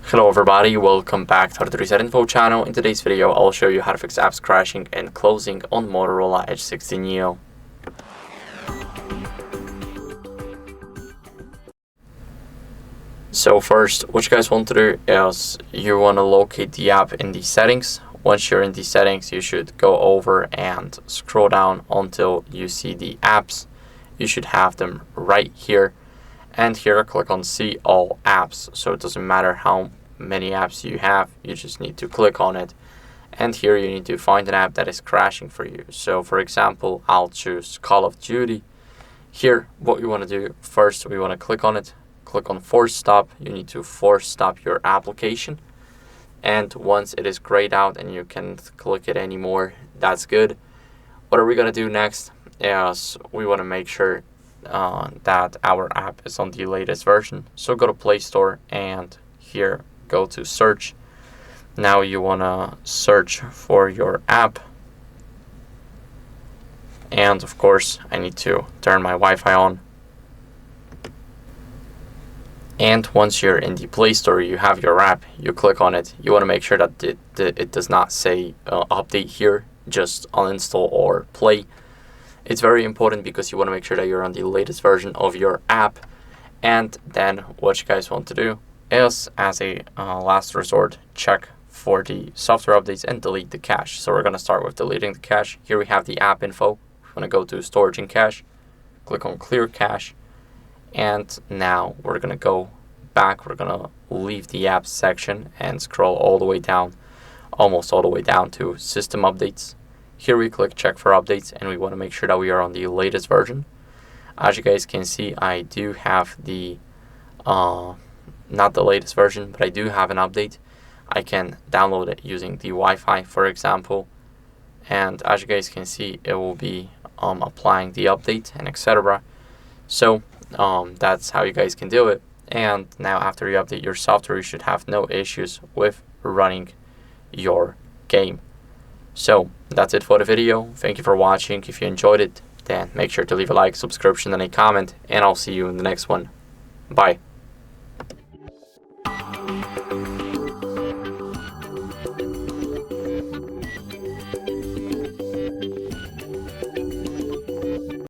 Hello everybody, welcome back to the HardReset.Info channel. In today's video, I'll show you how to fix apps crashing and closing on Motorola Edge 60 Neo. So first, what you guys want to do is you want to locate the app in the settings. Once you're in the settings, you should go over and scroll down until you see the apps. You should have them right here. And here, click on See All Apps. So it doesn't matter how many apps you have, you just need to click on it. And here you need to find an app that is crashing for you. So for example, I'll choose Call of Duty. Here, what you want to do first, we want to click on it. Click on Force Stop. You need to force stop your application. And once it is grayed out and you can't click it anymore, that's good. What are we going to do next is we want to make sure that our app is on the latest version. So go to Play Store and here go to search. Now you want to search for your app, and of course I need to turn my Wi-Fi on. And once you're in the Play Store, you have your app, you click on it. You want to make sure that it does not say update here, just uninstall or play. It's very important because you want to make sure that you're on the latest version of your app. And then what you guys want to do is, as a last resort, check for the software updates and delete the cache. So we're going to start with deleting the cache. Here we have the app info. We're going to go to storage and cache, click on clear cache. And now we're going to go back. We're going to leave the apps section and scroll all the way down, almost all the way down to system updates. Here we click check for updates and we want to make sure that we are on the latest version. As you guys can see, I do have the, not the latest version, but I do have an update. I can download it using the Wi-Fi, for example. And as you guys can see, it will be applying the update and etc. So that's how you guys can do it. And now after you update your software, you should have no issues with running your game. So that's it for the video. Thank you for watching. If you enjoyed it, then make sure to leave a like, subscription, and a comment, and I'll see you in the next one. Bye.